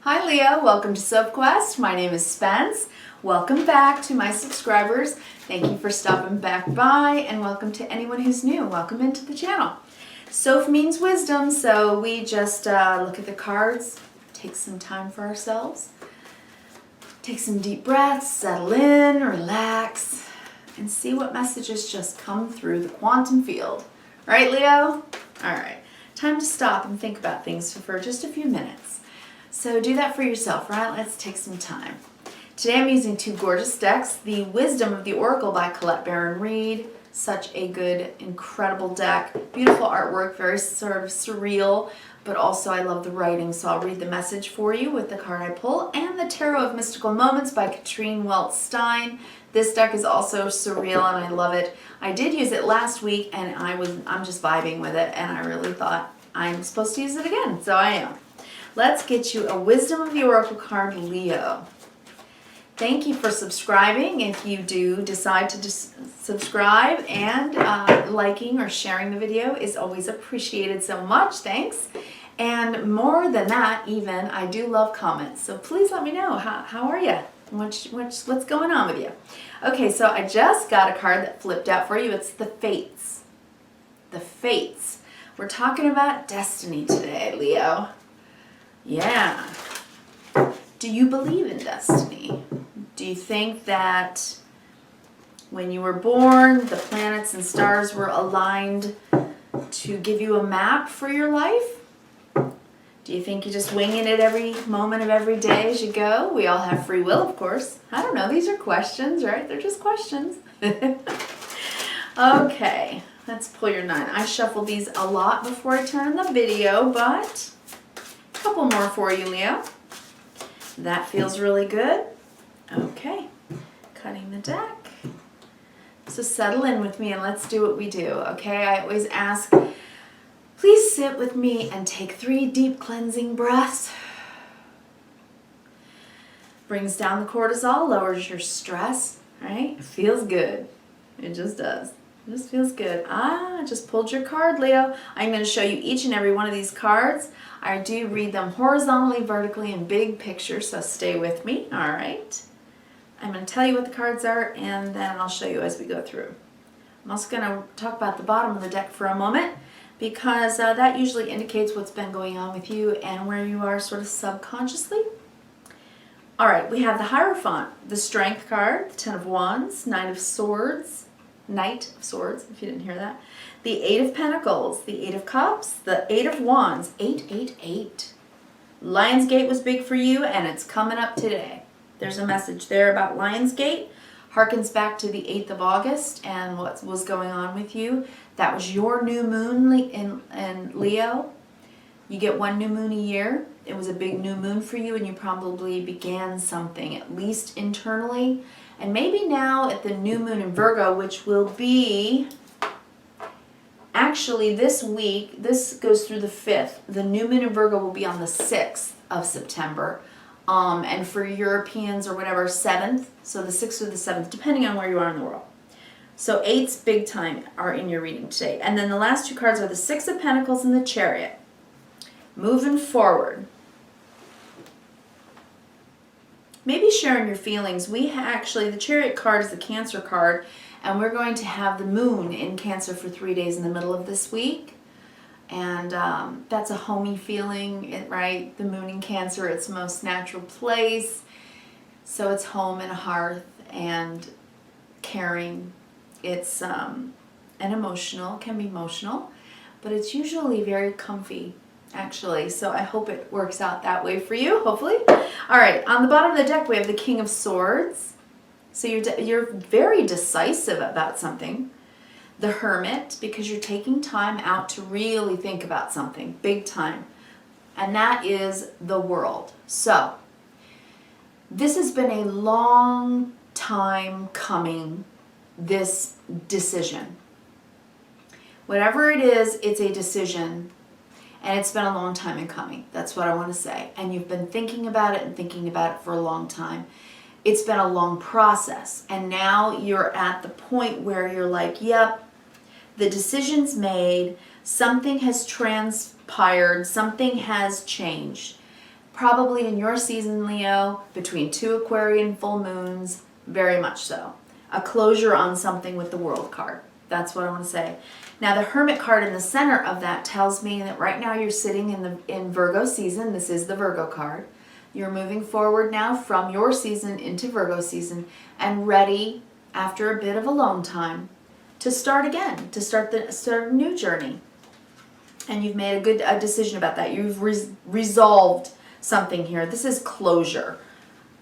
Hi Leo, welcome to Sophquest. My name is Spence. Welcome back to my subscribers. Thank you for stopping back by, and welcome to anyone who's new. Welcome into the channel. Soph means wisdom, so we just look at the cards, take some time for ourselves, take some deep breaths, settle in, relax, and see what messages just come through the quantum field. Right, Leo? All right, time to stop and think about things for just a few minutes. So do that for yourself, right? Let's take some time. Today I'm using two gorgeous decks. The Wisdom of the Oracle by Colette Baron Reed. Such a good, incredible deck. Beautiful artwork, very sort of surreal, but also I love the writing, so I'll read the message for you with the card I pull. And the Tarot of Mystical Moments by Katrine Welch-Stein. This deck is also surreal and I love it. I did use it last week and I'm just vibing with it, and I really thought I'm supposed to use it again, so I am. Let's get you a Wisdom of the Oracle card, Leo. Thank you for subscribing. If you do decide to subscribe, and liking or sharing the video is always appreciated so much. Thanks. And more than that, even, I do love comments. So please let me know. How are you? What's going on with you? Okay, so I just got a card that flipped out for you. It's the Fates. The Fates. We're talking about destiny today, Leo. Yeah. Do you believe in destiny? Do you think that when you were born, the planets and stars were aligned to give you a map for your life? Do you think you're just winging it every moment of every day as you go? We all have free will, of course. I don't know. These are questions, right? They're just questions. Okay. Let's pull your 9. I shuffled these a lot before I turned the video, but a couple more for you, Leo. That feels really good. Okay, cutting the deck. So settle in with me and let's do what we do, okay? I always ask, please sit with me and take 3 deep cleansing breaths. Brings down the cortisol, lowers your stress, right? It feels good. It just does. It just feels good. I just pulled your card, Leo. I'm going to show you each and every one of these cards. I do read them horizontally, vertically, in big pictures, so stay with me, all right? I'm going to tell you what the cards are, and then I'll show you as we go through. I'm also going to talk about the bottom of the deck for a moment, because that usually indicates what's been going on with you and where you are sort of subconsciously. All right, we have the Hierophant, the Strength card, the 10 of Wands, Knight of Swords, Knight of Swords, if you didn't hear that. The 8 of Pentacles, the 8 of Cups, the 8 of Wands, 888. Lionsgate was big for you, and it's coming up today. There's a message there about Lionsgate. Harkens back to the 8th of August and what was going on with you. That was your new moon in Leo. You get 1 new moon a year. It was a big new moon for you, and you probably began something, at least internally. And maybe now at the new moon in Virgo, which will be actually this week, this goes through the 5th. The new moon in Virgo will be on the 6th of September. And for Europeans or whatever, 7th. So the 6th or the 7th, depending on where you are in the world. So 8's big time are in your reading today. And then the last 2 cards are the 6 of Pentacles and the Chariot. Moving forward. Maybe sharing your feelings. We actually, the Chariot card is the Cancer card, and we're going to have the moon in Cancer for 3 days in the middle of this week. And that's a homey feeling, right? The moon in Cancer, its most natural place. So it's home and a hearth and caring. It's and emotional, can be emotional, but it's usually very comfy, actually. So I hope it works out that way for you, hopefully. All right, on the bottom of the deck, we have the King of Swords. So you're very decisive about something. The Hermit, because you're taking time out to really think about something, big time. And that is the World. So this has been a long time coming, this decision. Whatever it is, it's a decision. And it's been a long time in coming. That's what I want to say. And you've been thinking about it and thinking about it for a long time. It's been a long process. And now you're at the point where you're like, yep, the decision's made, something has transpired, something has changed. Probably in your season, Leo, between 2 Aquarian full moons, very much so. A closure on something with the World card. That's what I want to say. Now, the Hermit card in the center of that tells me that right now you're sitting in Virgo season. This is the Virgo card. You're moving forward now from your season into Virgo season and ready, after a bit of alone time, to start again, to start a new journey. And you've made a decision about that. You've resolved something here. This is closure.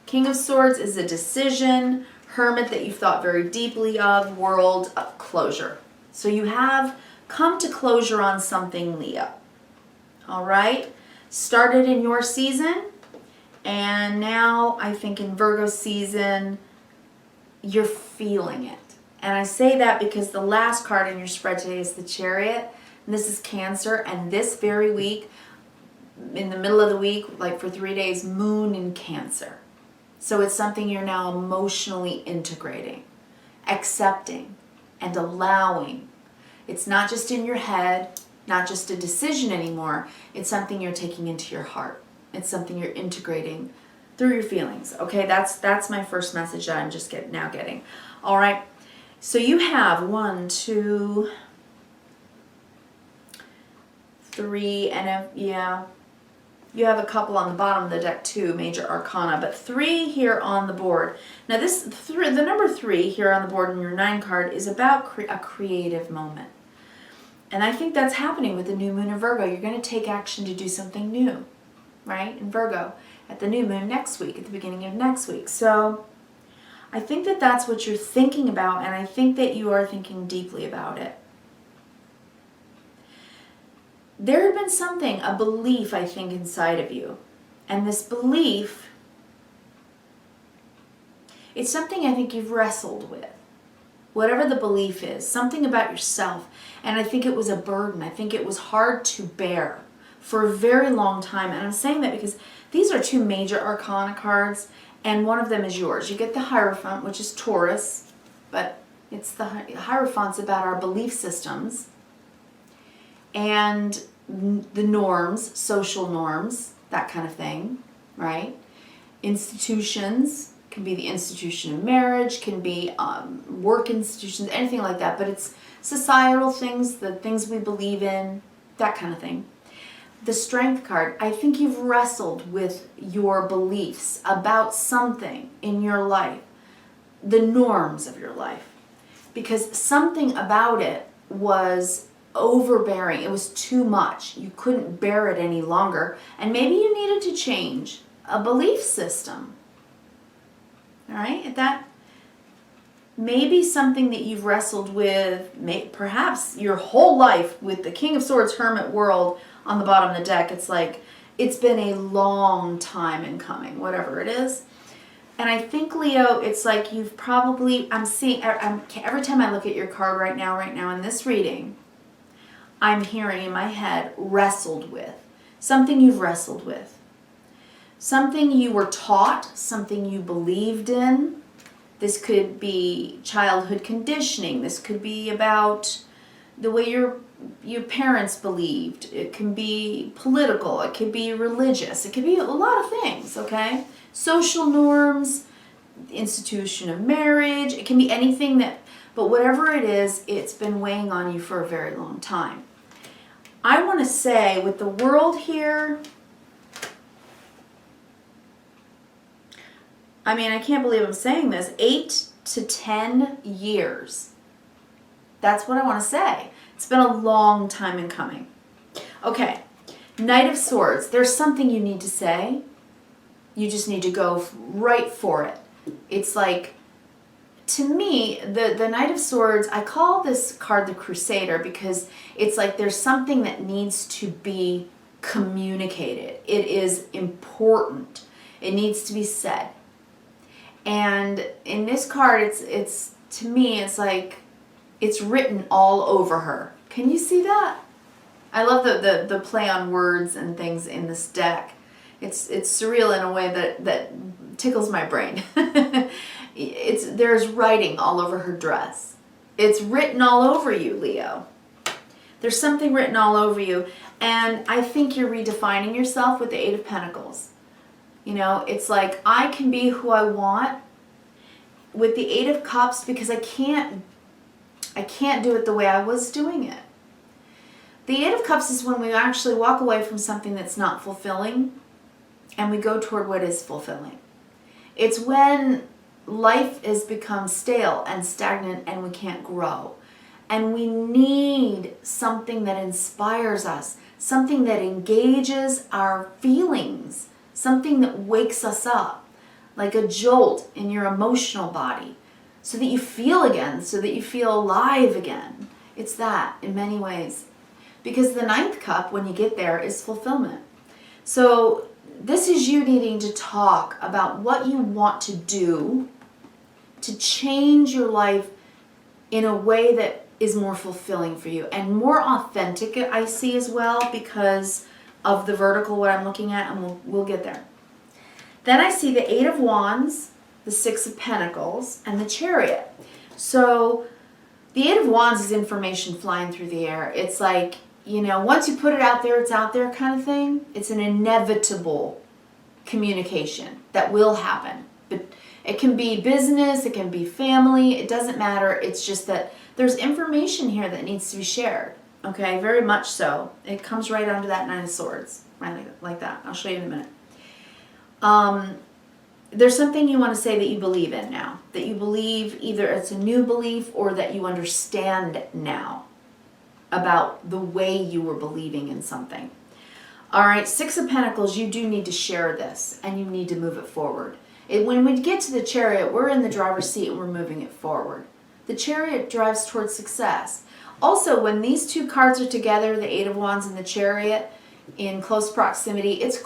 King of Swords is a decision. Hermit that you've thought very deeply of. World, closure. So you have come to closure on something, Leo. All right? Started in your season, and now I think in Virgo season, you're feeling it. And I say that because the last card in your spread today is the Chariot, and this is Cancer, and this very week, in the middle of the week, like for 3 days, Moon in Cancer. So it's something you're now emotionally integrating, accepting, and allowing. It's not just in your head, not just a decision anymore. It's something you're taking into your heart. It's something you're integrating through your feelings. Okay, that's my first message that I'm just now getting. All right, so you have 1, 2, 3, and you have a couple on the bottom of the deck too, major arcana, but 3 here on the board. Now the number 3 here on the board in your 9 card is about a creative moment. And I think that's happening with the new moon in Virgo. You're going to take action to do something new, right? In Virgo, at the new moon next week, at the beginning of next week. So I think that that's what you're thinking about, and I think that you are thinking deeply about it. There had been something, a belief, I think, inside of you. And this belief, it's something I think you've wrestled with. Whatever the belief is, something about yourself. And I think it was a burden. I think it was hard to bear for a very long time. And I'm saying that because these are 2 major arcana cards, and one of them is yours. You get the Hierophant, which is Taurus, but it's the Hierophant's about our belief systems and the norms, social norms, that kind of thing, right? Institutions, can be the institution of marriage, can be work institutions, anything like that, but it's societal things, the things we believe in, that kind of thing. The Strength card, I think you've wrestled with your beliefs about something in your life, the norms of your life, because something about it was overbearing. It was too much. You couldn't bear it any longer, and maybe you needed to change a belief system. All right, that maybe something that you've wrestled with, perhaps your whole life, with the King of Swords, Hermit, World on the bottom of the deck. It's like it's been a long time in coming, whatever it is. And I think, Leo, it's like you've probably, every time I look at your card right now in this reading, I'm hearing in my head, wrestled with. Something you've wrestled with. Something you were taught, something you believed in. This could be childhood conditioning. This could be about the way your parents believed. It can be political. It could be religious. It could be a lot of things, okay? Social norms, the institution of marriage. It can be anything but whatever it is, it's been weighing on you for a very long time. I want to say with the World here, I mean, I can't believe I'm saying this, 8 to 10 years. That's what I want to say. It's been a long time in coming. Okay, Knight of Swords. There's something you need to say. You just need to go right for it. It's like, to me, the Knight of Swords, I call this card the Crusader because it's like there's something that needs to be communicated. It is important. It needs to be said. And in this card, it's to me, it's like it's written all over her. Can you see that? I love the play on words and things in this deck. It's surreal in a way that tickles my brain. There's writing all over her dress. It's written all over you, Leo. There's something written all over you, and I think you're redefining yourself with the 8 of Pentacles. You know, it's like I can be who I want with the Eight of Cups because I can't do it the way I was doing it. The Eight of Cups is when we actually walk away from something that's not fulfilling and we go toward what is fulfilling. It's when life has become stale and stagnant and we can't grow. And we need something that inspires us, something that engages our feelings, something that wakes us up, like a jolt in your emotional body, so that you feel again, so that you feel alive again. It's that in many ways. Because the ninth cup, when you get there, is fulfillment. So this is you needing to talk about what you want to do to change your life in a way that is more fulfilling for you and more authentic, I see as well, because of the vertical, what I'm looking at, and we'll get there. Then I see the Eight of Wands, the Six of Pentacles, and the Chariot. So the Eight of Wands is information flying through the air. It's like, you know, once you put it out there, it's out there kind of thing. It's an inevitable communication that will happen. But it can be business, it can be family, it doesn't matter. It's just that there's information here that needs to be shared. Okay, very much so. It comes right onto that Nine of Swords, right like that. I'll show you in a minute. There's something you want to say that you believe in now. That you believe, either it's a new belief or that you understand now about the way you were believing in something. All right, Six of Pentacles, you do need to share this and you need to move it forward. When we get to the Chariot, we're in the driver's seat and we're moving it forward. The Chariot drives towards success. Also, when these two cards are together, the Eight of Wands and the Chariot, in close proximity, it's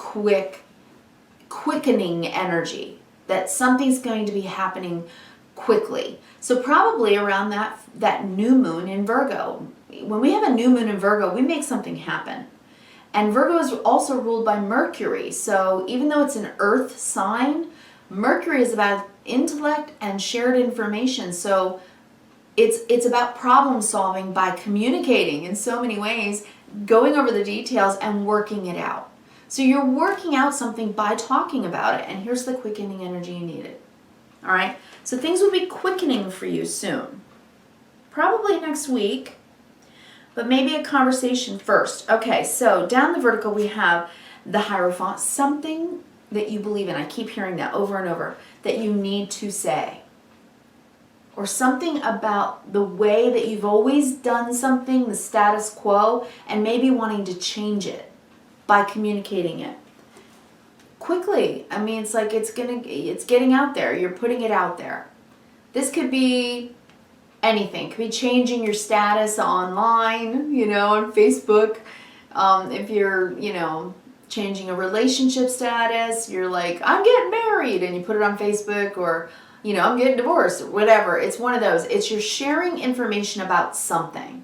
quickening energy, that something's going to be happening quickly. So probably around that new moon in Virgo. When we have a new moon in Virgo, we make something happen. And Virgo is also ruled by Mercury. So even though it's an earth sign, Mercury is about intellect and shared information. So it's about problem solving by communicating in so many ways, going over the details and working it out. So you're working out something by talking about it, and here's the quickening energy you needed. All right, so things will be quickening for you soon. Probably next week, but maybe a conversation first. Okay, so down the vertical we have the Hierophant, something that you believe in. I keep hearing that over and over, that you need to say. Or something about the way that you've always done something, the status quo, and maybe wanting to change it by communicating it quickly. I mean, it's like it's getting out there. You're putting it out there. This could be anything. It could be changing your status online, you know, on Facebook. If you're, you know, changing a relationship status, you're like, I'm getting married, and you put it on Facebook, or, you know, I'm getting divorced, or whatever. It's one of those. It's you're sharing information about something.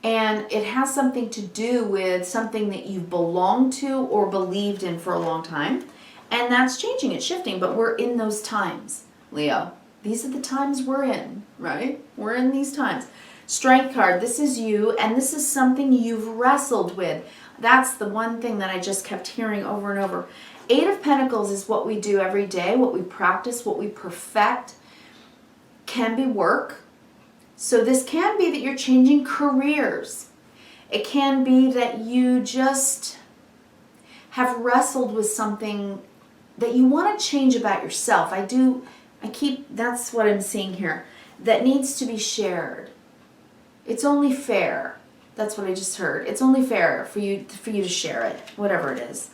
And it has something to do with something that you've belonged to or believed in for a long time. And that's changing, it's shifting, but we're in those times, Leo. These are the times we're in, right? We're in these times. Strength card, this is you, and this is something you've wrestled with. That's the one thing that I just kept hearing over and over. Eight of Pentacles is what we do every day, what we practice, what we perfect. Can be work. So this can be that you're changing careers. It can be that you just have wrestled with something that you want to change about yourself. That's what I'm seeing here. That needs to be shared. It's only fair. That's what I just heard. It's only fair for you to share it, whatever it is.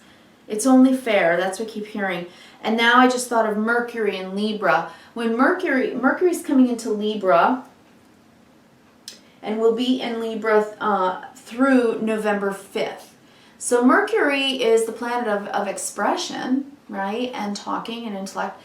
It's only fair. That's what I keep hearing. And now I just thought of Mercury and Libra. When Mercury's coming into Libra, and will be in Libra through November 5th. So Mercury is the planet of expression, right? And talking and intellect.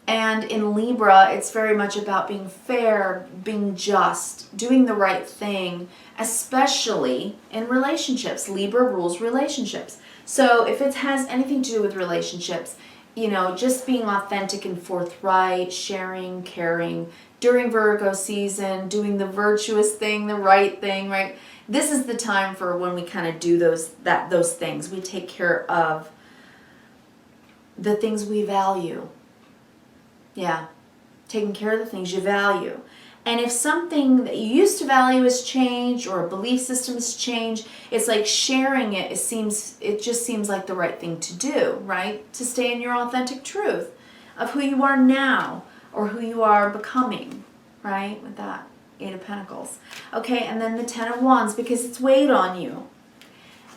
And in Libra, it's very much about being fair, being just, doing the right thing, especially in relationships. Libra rules relationships. So if it has anything to do with relationships, you know, just being authentic and forthright, sharing, caring, during Virgo season, doing the virtuous thing, the right thing, right? This is the time for when we kind of do those things. We take care of the things we value. Yeah, taking care of the things you value. And if something that you used to value has changed, or a belief system has changed, it's like sharing it. It just seems like the right thing to do, right? To stay in your authentic truth of who you are now, or who you are becoming, right? With that 8 of Pentacles. Okay, and then the 10 of Wands, because it's weighed on you.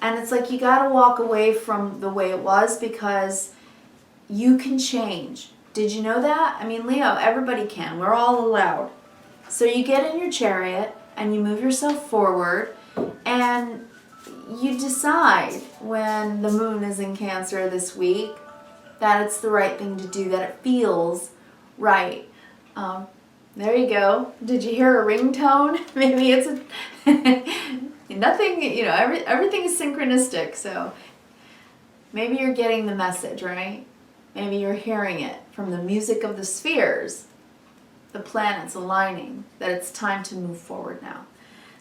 And it's like you got to walk away from the way it was, because you can change. Did you know that? I mean, Leo, everybody can. We're all allowed. So you get in your chariot and you move yourself forward, and you decide when the moon is in Cancer this week that it's the right thing to do, that it feels right. There you go. Did you hear a ringtone? Maybe it's nothing, you know, everything is synchronistic. So maybe you're getting the message, right? Maybe you're hearing it from the music of the spheres, the planets aligning, that it's time to move forward now.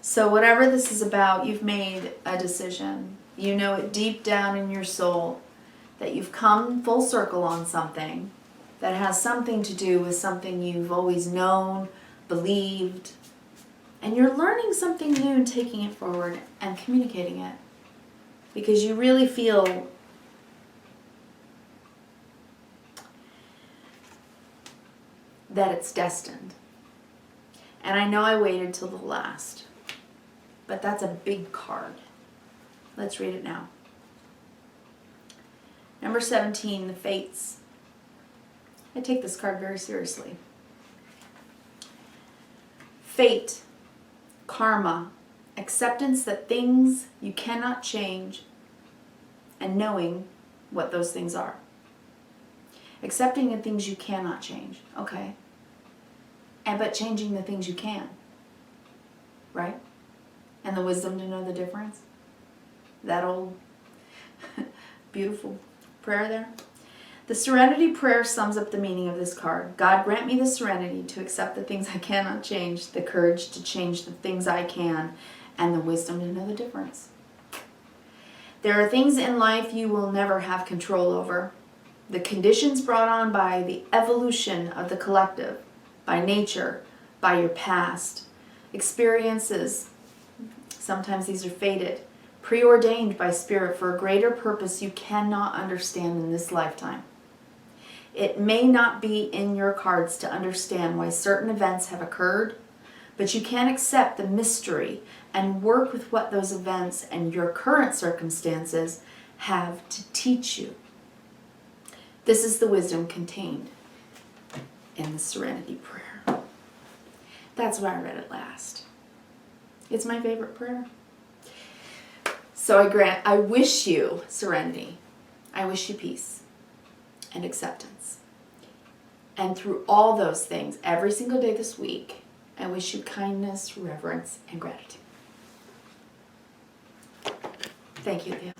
So whatever this is about, you've made a decision. You know it deep down in your soul that you've come full circle on something that has something to do with something you've always known, believed, and you're learning something new and taking it forward and communicating it, because you really feel that it's destined. And I know I waited till the last, but that's a big card. Let's read it now. Number 17, the Fates. I take this card very seriously. Fate, karma, acceptance that things you cannot change, and knowing what those things are. Accepting the things you cannot change, okay? But changing the things you can, right? And the wisdom to know the difference. That old beautiful prayer there. The Serenity prayer sums up the meaning of this card. God, grant me the serenity to accept the things I cannot change, the courage to change the things I can, and the wisdom to know the difference. There are things in life you will never have control over. The conditions brought on by the evolution of the collective, by nature, by your past, experiences, sometimes these are fated, preordained by spirit for a greater purpose you cannot understand in this lifetime. It may not be in your cards to understand why certain events have occurred, but you can accept the mystery and work with what those events and your current circumstances have to teach you. This is the wisdom contained in the Serenity prayer. That's why I read it last. It's my favorite prayer. So I wish you serenity. I wish you peace and acceptance. And through all those things, every single day this week, I wish you kindness, reverence, and gratitude. Thank you, Leah.